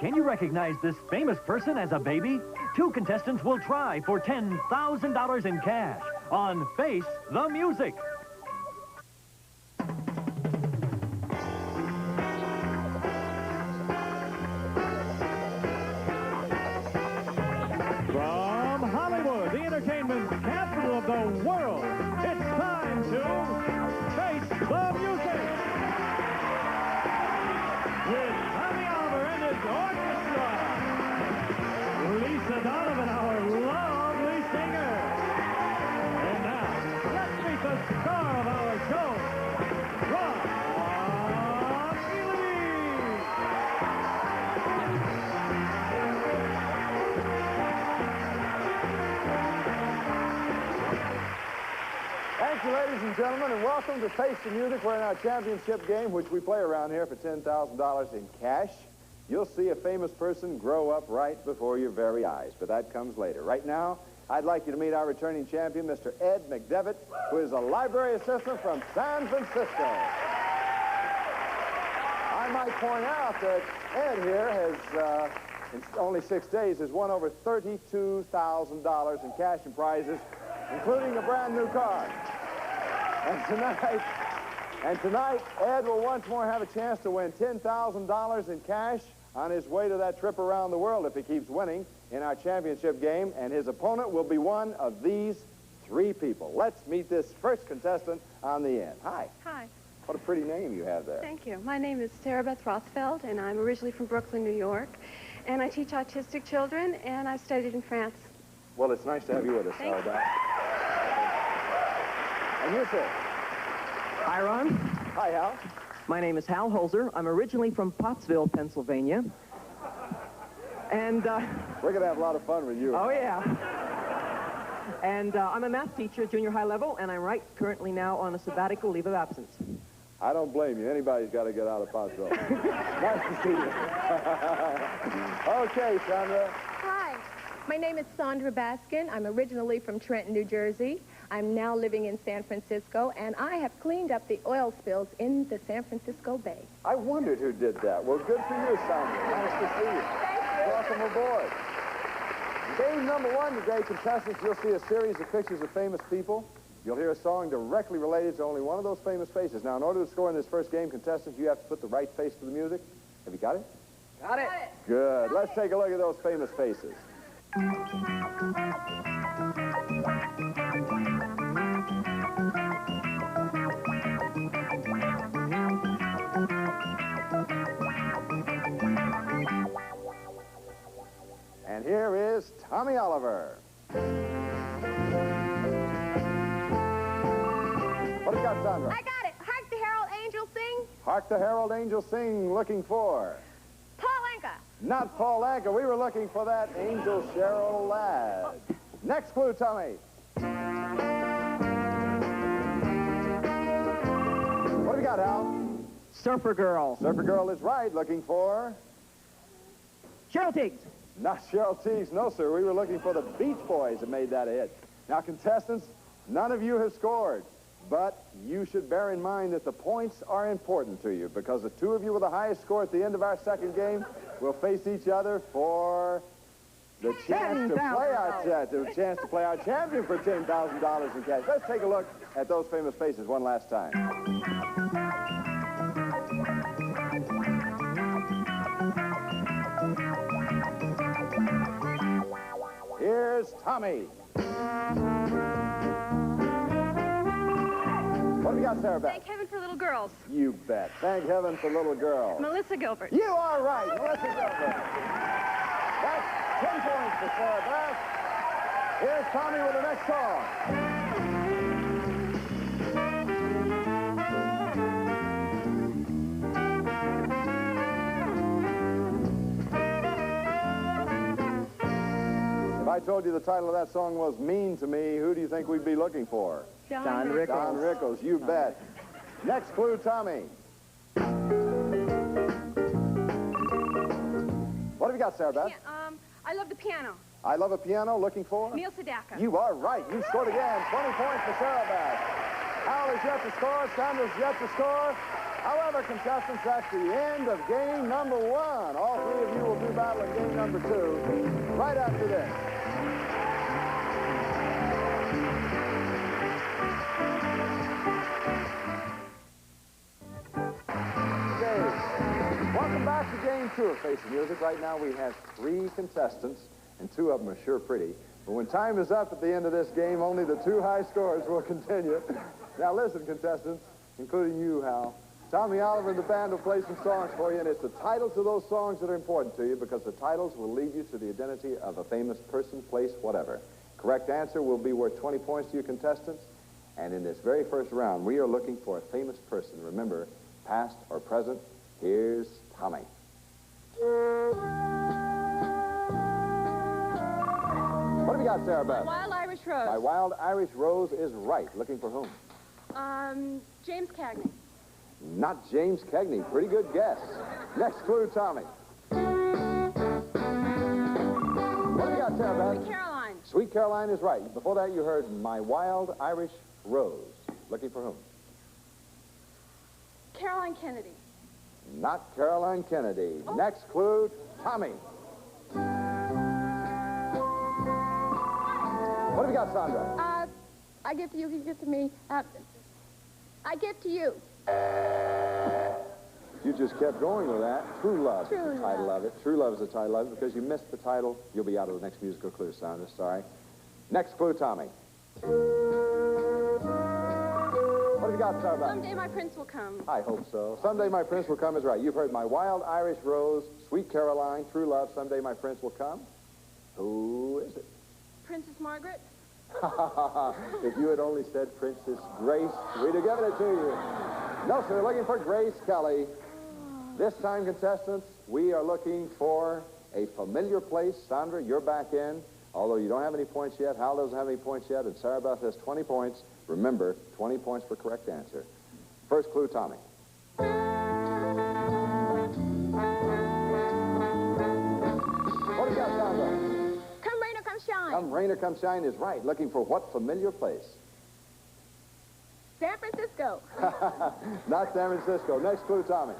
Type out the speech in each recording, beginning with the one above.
Can you recognize this famous person as a baby? 2 contestants will try for $10,000 in cash on Face the Music. From Hollywood, the entertainment capital of the world, it's time to Face the Music. With Tommy Oliver and his orchestra. Lisa Donovan, our lovely singer. And now, let's meet the star of our show, Rob Ely. Thank you, ladies and gentlemen, and welcome to Face the Music. We're in our championship game, which we play around here for $10,000 in cash. You'll see a famous person grow up right before your very eyes, but that comes later. Right now, I'd like you to meet our returning champion, Mr. Ed McDevitt, who is a library assistant from San Francisco. I might point out that Ed here has, in only 6 days, has won over $32,000 in cash and prizes, including a brand new car. And tonight, Ed will once more have a chance to win $10,000 in cash on his way to that trip around the world if he keeps winning in our championship game, and his opponent will be one of these 3 people. Let's meet this first contestant on the end. Hi. Hi. What a pretty name you have there. Thank you. My name is Sarabeth Rothfeld, and I'm originally from Brooklyn, New York. And I teach autistic children, and I've studied in France. Well, it's nice to have you with us, Thank you. Sarabeth. And you, sir. Hi, Ron. Hi, Hal. My name is Hal Holzer. I'm originally from Pottsville, Pennsylvania. And, We're going to have a lot of fun with you. oh, yeah. And I'm a math teacher at junior high level, and I'm currently now on a sabbatical leave of absence. I don't blame you. Anybody's got to get out of Pottsville. Nice to see you. Okay, Sandra. Hi, my name is Sandra Baskin. I'm originally from Trenton, New Jersey. I'm now living in San Francisco, and I have cleaned up the oil spills in the San Francisco Bay. I wondered who did that. Well, good for you, Sandra. Nice to see you. Thank you. Welcome aboard. Game number 1 today, contestants, you'll see a series of pictures of famous people. You'll hear a song directly related to only one of those famous faces. Now, in order to score in this first game, contestants, you have to put the right face to the music. Have you got it? Got it. Good. Let's take a look at those famous faces. And here is Tommy Oliver. What have you got, Sandra? I got it. Hark the Herald Angels sing. Hark the Herald Angels sing, looking for. Paul Anka. Not Paul Anka. We were looking for that Angel Cheryl Ladd. Next clue, Tommy. What have you got, Al? Surfer Girl. Surfer Girl is right. Looking for. Cheryl Tiggs. Not Cheryl Tiggs. No, sir. We were looking for the Beach Boys that made that a hit. Now, contestants, none of you have scored. But you should bear in mind that the points are important to you because the 2 of you with the highest score at the end of our second game will face each other for the chance to play our champion for $10,000 in cash. Let's take a look at those famous faces one last time. Here's Tommy. What have you got, Sarabeth? Thank heaven for little girls. You bet. Thank heaven for little girls. Melissa Gilbert. You are right, Melissa Gilbert. That's 10 points for Sarabeth. Here's Tommy with the next song. If I told you the title of that song was Mean to Me, who do you think we'd be looking for? Don Rickles. Don Rickles, you bet. Next clue, Tommy. What have you got, Sarabeth? I love the piano. I love a piano, looking for? Neil Sedaka. You are right. You scored again. 20 points for Sarabeth. Al is yet to score. Sandra's yet to score. However, contestants, that's the end of game number 1. All 3 of you will be back. number 2 right after this. Welcome back to Game 2 of Face the Music. Right now we have 3 contestants, and 2 of them are sure pretty. But when time is up at the end of this game, only the 2 high scores will continue. Now listen, contestants, including you, Hal. Tommy Oliver and the band will play some songs for you, and it's the titles of those songs that are important to you, because the titles will lead you to the identity of a famous person, place, whatever. Correct answer will be worth 20 points to you contestants. And in this very first round, we are looking for a famous person. Remember, past or present. Here's Tommy. What have you got, Sarabeth? Wild Irish Rose. My Wild Irish Rose is right. Looking for whom? James Cagney. Not James Cagney. Pretty good guess. Next clue, Tommy. What have you got, Sarabeth? Sweet Caroline. Sweet Caroline is right. Before that, you heard My Wild Irish Rose. Looking for whom? Caroline Kennedy. Not Caroline Kennedy. Oh. Next clue, Tommy. What have you got, Sandra? I give to you, you give to me. I give to you. You just kept going with that. True Love True is the title of it. True Love is the title of it. Because you missed the title, you'll be out of the next musical clue, Sandra. Sorry. Next clue, Tommy. What have you got, Sarabeth? Someday My Prince Will Come. I hope so. Someday My Prince Will Come is right. You've heard My Wild Irish Rose, Sweet Caroline, True Love, Someday My Prince Will Come. Who is it? Princess Margaret. If you had only said Princess Grace, we'd have given it to you. No, sir, looking for Grace Kelly. This time, contestants, we are looking for a familiar place. Sandra, you're back in. Although you don't have any points yet, Hal doesn't have any points yet, and Sarabeth has 20 points. Remember, 20 points for correct answer. First clue, Tommy. What do you got, Sandra? Come rain or come shine. Come rain or come shine is right. Looking for what familiar place? San Francisco. Not San Francisco. Next clue, Tommy.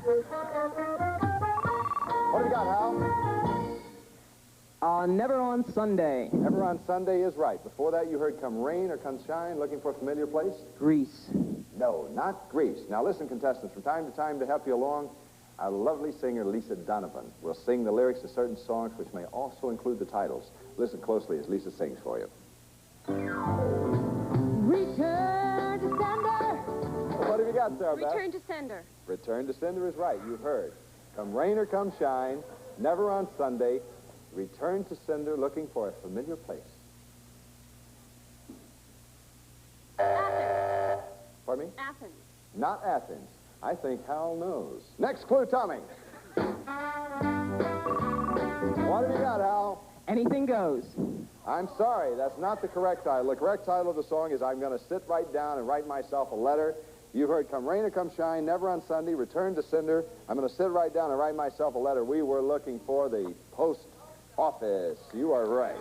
What do you got, Hal? Never on Sunday. Never on Sunday is right. Before that, you heard Come Rain or Come Shine. Looking for a familiar place? Greece. No, not Greece. Now listen, contestants, from time to time to help you along, our lovely singer Lisa Donovan will sing the lyrics to certain songs which may also include the titles. Listen closely as Lisa sings for you. Return to sender. What have you got, Sarah? Return to Sender. Return to Sender is right. You've heard. Come rain or come shine, never on Sunday. Return to Sender, looking for a familiar place. Athens. Pardon me? Athens. Not Athens. I think Hal knows. Next clue, Tommy. What have you got, Hal? Anything goes. I'm sorry, that's not the correct title. The correct title of the song is I'm going to sit right down and write myself a letter. You've heard Come Rain or Come Shine, Never on Sunday, Return to Sender. I'm going to sit right down and write myself a letter. We were looking for the post office. You are right.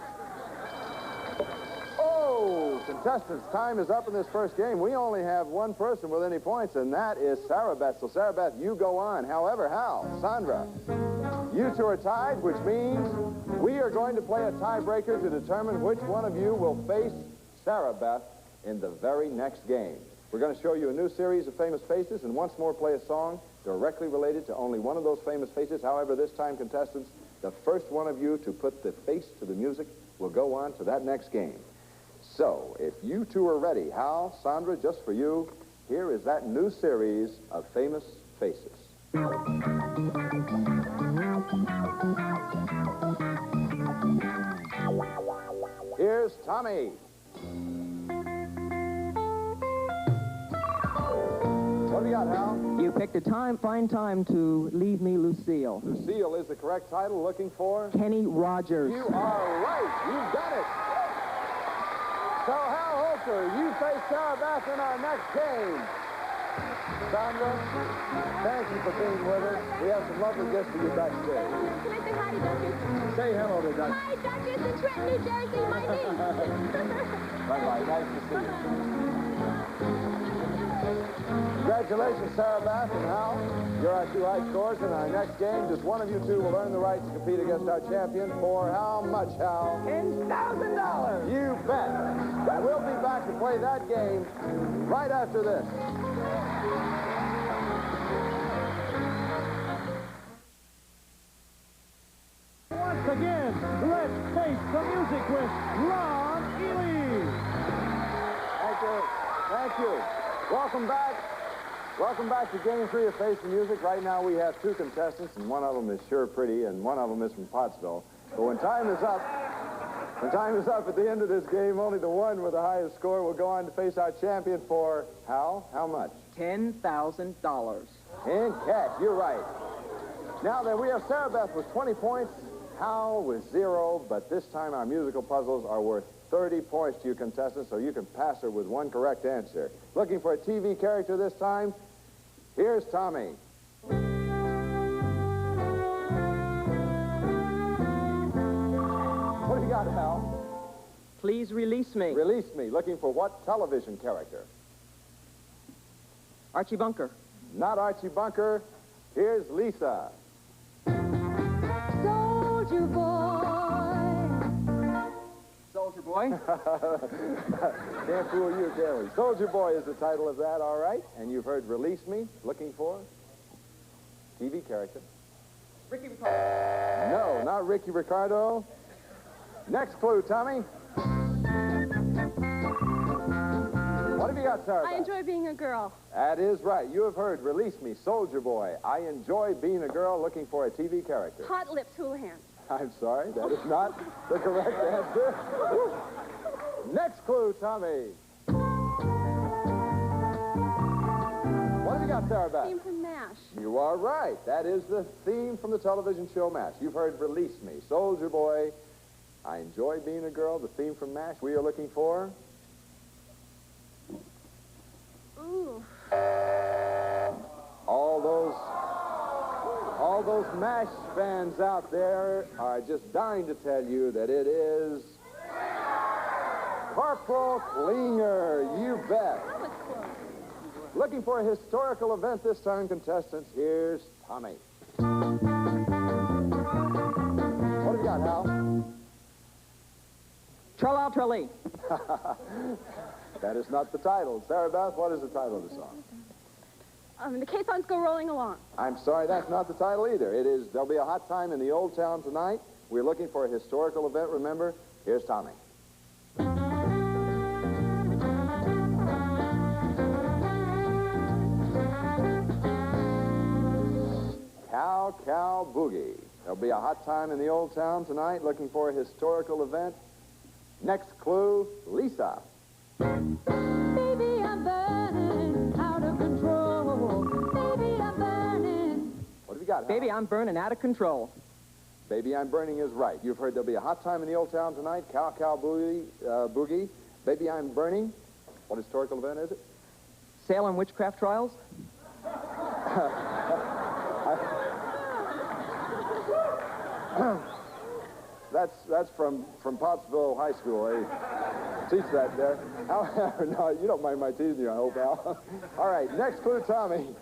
Oh, contestants, time is up in this first game. We only have one person with any points, and that is Sarabeth. So, Sarabeth, you go on. However, Hal, Sandra, you two are tied, which means we are going to play a tiebreaker to determine which one of you will face Sarabeth in the very next game. We're going to show you a new series of famous faces and once more play a song directly related to only one of those famous faces. However, this time, contestants, the first one of you to put the face to the music will go on to that next game. So, if you two are ready, Hal, Sandra, just for you, here is that new series of famous faces. Here's Tommy. What have you got, Hal? You picked a fine time to leave me, Lucille. Lucille is the correct title. Looking for? Kenny Rogers. You are right. You've got it. So, Hal Holker, you face Sarabeth in our next game. Sandra, thank you for being with us. We have some lovely gifts for you backstage. Can I say hi to Duchess? Say hello to Duchess. Hi, Duchess in Trenton, New Jersey, my niece. Bye-bye. Nice to see you. Congratulations, Sarabeth and Hal. You're our two high scores in our next game. Just one of you two will earn the right to compete against our champion for how much, Hal? $10,000. You bet. And we'll be back to play that game right after this. Once again, let's face the music with Ron Ely. Thank you. Thank you. Welcome back. Welcome back to Game 3 of Face the Music. Right now we have two contestants, and one of them is sure pretty, and one of them is from Pottsville. But when time is up at the end of this game, only the one with the highest score will go on to face our champion for, Hal, how much? $10,000. In cash, you're right. Now then, we have Sarabeth with 20 points, Hal with 0, but this time our musical puzzles are worth 30 points to you contestants, so you can pass her with one correct answer. Looking for a TV character this time? Here's Tommy. What have you got, Hal? Please release me. Release me. Looking for what television character? Archie Bunker. Not Archie Bunker. Here's Lisa. Soldier boy. Soldier Boy. Can't fool you, can we? Soldier Boy is the title of that, all right. And you've heard Release Me. Looking for TV character. Ricky Ricardo. No, not Ricky Ricardo. Next clue, Tommy. What have you got, Sarah? I enjoy being a girl. That is right. You have heard Release Me, Soldier Boy. I enjoy being a girl looking for a TV character. Hot Lips Houlihan. I'm sorry, that is not the correct answer. Next clue, Tommy. What have you got, Sarabeth? Theme from MASH. You are right. That is the theme from the television show MASH. You've heard Release Me, Soldier Boy. I enjoy being a girl, the theme from MASH. We are looking for... Ooh. All those MASH fans out there are just dying to tell you that it is... Corporal Klinger, you bet. That was close. Looking for a historical event this time, contestants. Here's Tommy. What have you got, Hal? Trell-out, Trell-lee. That is not the title. Sarabeth, what is the title of the song? The caissons go rolling along. I'm sorry, that's not the title either. It is There'll Be a Hot Time in the Old Town Tonight. We're looking for a historical event, remember? Here's Tommy. Cow, Cow, Boogie. There'll be a hot time in the old town tonight, looking for a historical event. Next clue, Lisa. Baby, I'm burning out of control. Baby, I'm burning. What have you got, Hal? Baby, I'm burning out of control. Baby, I'm Burning is right. You've heard There'll Be a Hot Time in the Old Town Tonight. Cow, Cow, Boogie, Boogie. Baby, I'm Burning. What historical event is it? Salem witchcraft trials. That's from Pottsville High School. They teach that there. No, you don't mind my teasing you, I hope, Al. All right, next clue, Tommy.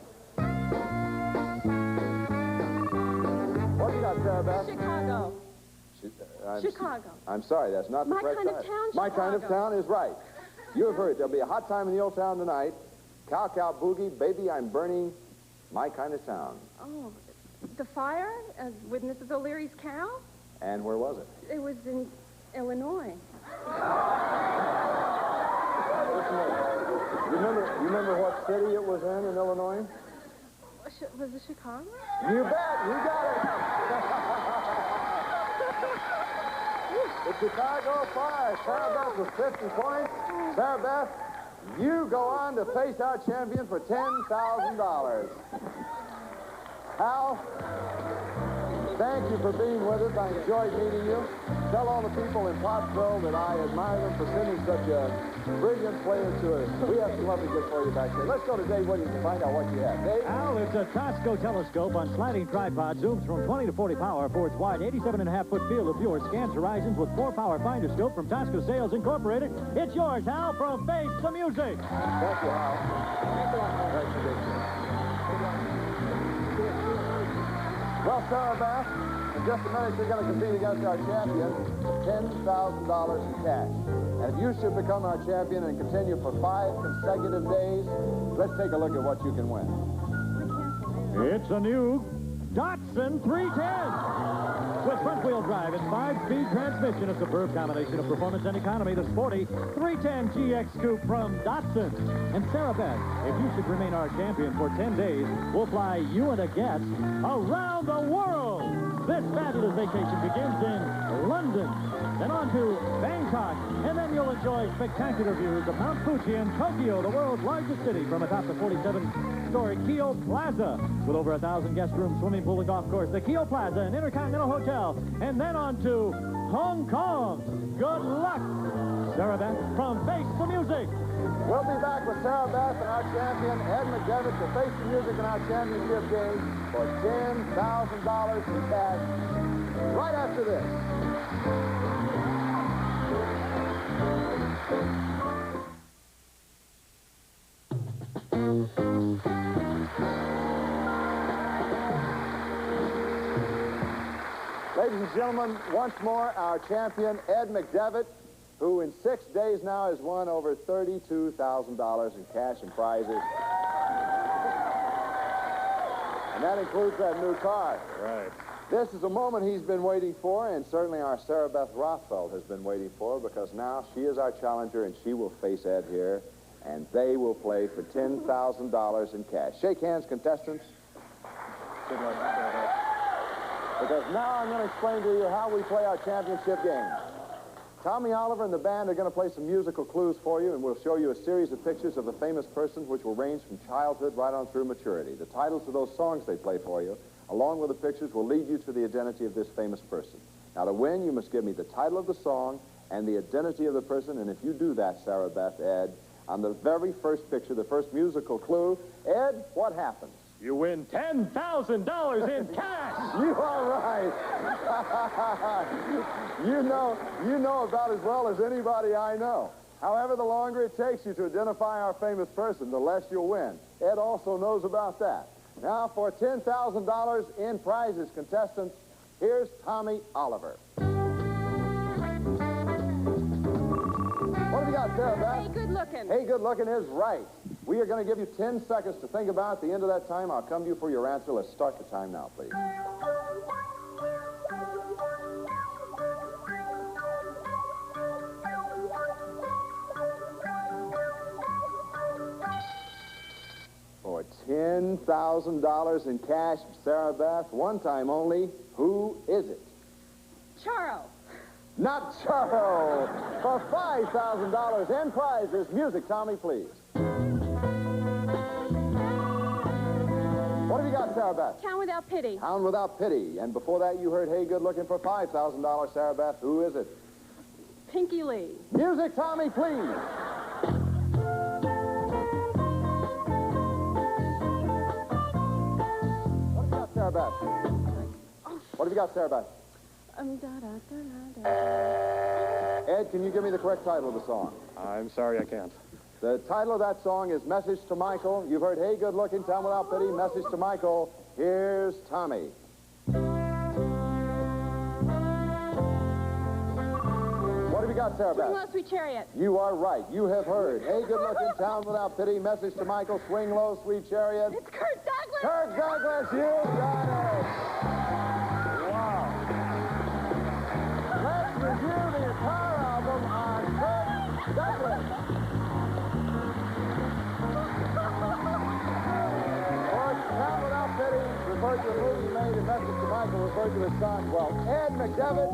What have you got, Sarabeth? Chicago. Chicago. I'm sorry, that's not the My correct Kind of title. Town, My Kind of Chicago. Town is right. You have heard There'll Be a Hot Time in the Old Town Tonight. Cow, Cow, Boogie, Baby, I'm Burning, My Kind of Town. Oh, the fire with Mrs. O'Leary's cow? And where was it? It was in Illinois. You remember what city it was in Illinois? Was it Chicago? You bet. You got it. The Chicago Fire. Sarabeth with 50 points. Sarabeth, you go on to face our champion for $10,000. Hal, thank you for being with us. I enjoyed meeting you. Tell all the people in Pottsville that I admire them for sending such a brilliant players to it. We have some lovely good for you back there. Let's go to Dave Williams to find out what you have. Dave? Al, it's a Tosco telescope on sliding tripod, zooms from 20 to 40 power for its wide 87.5-foot field of view, scans horizons with 4-power finder scope from Tosco Sales Incorporated. It's yours, Hal, from Face the Music. Thank you, Hal. Thank you, Dave. Well, Sarabeth, in just a minute, you're going to compete against our champion for $10,000 in cash. And if you should become our champion and continue for 5 consecutive days, let's take a look at what you can win. It's a new Datsun 310. With front-wheel drive and 5-speed transmission, a superb combination of performance and economy, the sporty 310 GX Coupe from Datsun. And Sarabeth, if you should remain our champion for 10 days, we'll fly you and a guest around the world. This fabulous vacation begins in London, then on to Bangkok, and then you'll enjoy spectacular views of Mount Fuji and Tokyo, the world's largest city, from atop the 47-story Kyo Plaza. With over 1,000 guest rooms, swimming pool, and golf course, the Kyo Plaza and Intercontinental Hotel, and then on to Hong Kong. Good luck! Sarabeth from Face the Music. We'll be back with Sarabeth and our champion, Ed McDevitt, to face the music in our championship game for $10,000 in cash right after this. Ladies and gentlemen, once more, our champion, Ed McDevitt, who in 6 days now has won over $32,000 in cash and prizes. And that includes that new car. Right. This is a moment he's been waiting for, and certainly our Sarabeth Rothfeld has been waiting for, because now she is our challenger, and she will face Ed here, and they will play for $10,000 in cash. Shake hands, contestants. Good luck, Sarabeth. Because now I'm going to explain to you how we play our championship game. Tommy Oliver and the band are going to play some musical clues for you, and we'll show you a series of pictures of the famous person, which will range from childhood right on through maturity. The titles of those songs they play for you, along with the pictures, will lead you to the identity of this famous person. Now, to win, you must give me the title of the song and the identity of the person, and if you do that, Sarabeth, Ed, on the very first picture, the first musical clue, Ed, what happens? You win $10,000 in cash. You are right. you know about as well as anybody I know. However, the longer it takes you to identify our famous person, the less you'll win. Ed also knows about that. Now, for $10,000 in prizes, contestants, here's Tommy Oliver. What have you got, Sarabeth? Hey, good looking. Hey, good looking is right. We are going to give you 10 seconds to think about it. At the end of that time, I'll come to you for your answer. Let's start the time now, please. For $10,000 in cash, Sarabeth, one time only, who is it? Charo. Not Charo. For $5,000 in prizes, music, Tommy, please. What have you got, Sarabeth? Town Without Pity. Town Without Pity. And before that, you heard Hey Good Looking for $5,000, Sarabeth. Who is it? Pinky Lee. Music, Tommy, please. What have you got, Sarabeth? What have you got, Sarabeth? Ed, can you give me the correct title of the song? I'm sorry, I can't. The title of that song is Message to Michael. You've heard Hey Good Looking, Town Without Pity, Message to Michael. Here's Tommy. What have you got, Sarabeth? Swing Low, Sweet Chariot. You are right. You have heard Hey Good Looking, Town Without Pity, Message to Michael, Swing Low, Sweet Chariot. It's Kurt Douglas. Kurt Douglas, you got it. Wow. Let's review the entire album on Kurt Douglas. Town Without Pity referred to a movie made and Message to Michael referred to his son. Well, Ed McDevitt,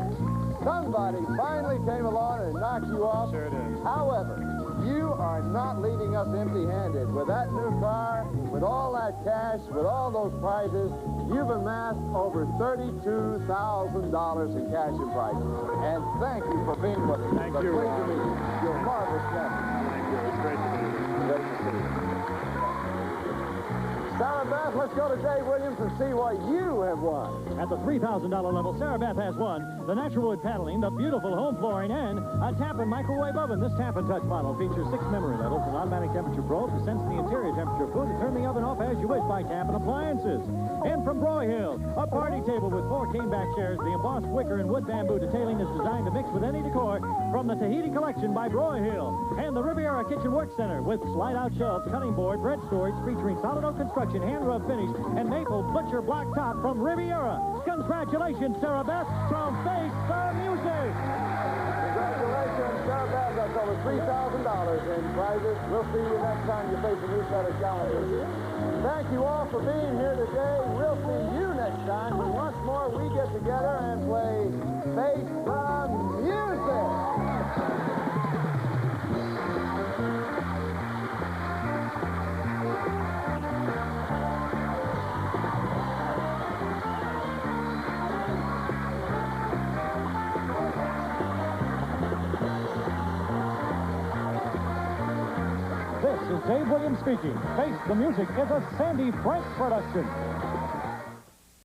somebody finally came along and knocked you off. Sure did. However, you are not leaving us empty-handed. With that new car, with all that cash, with all those prizes, you've amassed over $32,000 in cash and prizes. And thank you for being with us. Thank you, Pleased to Ron. meet you. You're a marvelous champion. Thank you. It's great to be here. Great to see you. Sarabeth, let's go to Dave Williams and see what you have won. At the $3,000 level, Sarabeth has won the natural wood paneling, the beautiful home flooring, and a Tappan microwave oven. This Tappan Touch model features 6 memory levels, an automatic temperature probe to sense the interior temperature of food and turn the oven off as you wish by Tappan appliances. And from Broyhill, a party table with 4 caneback chairs. The embossed wicker and wood bamboo detailing is designed to mix with any decor from the Tahiti collection by Broyhill. And the Riviera Kitchen Work Center with slide-out shelves, cutting board, bread storage featuring solid oak construction, hand-rub finish, and maple butcher block top from Riviera. Congratulations, Sarabeth, from Face the Music. Congratulations, Sarabeth. That's over $3,000 in prizes. We'll see you next time you face a new set of challenges. Thank you all for being here today. We'll see you next time when once more we get together and play Face the Music. This is Dave Williams speaking. Face the Music is a Sandy Frank production.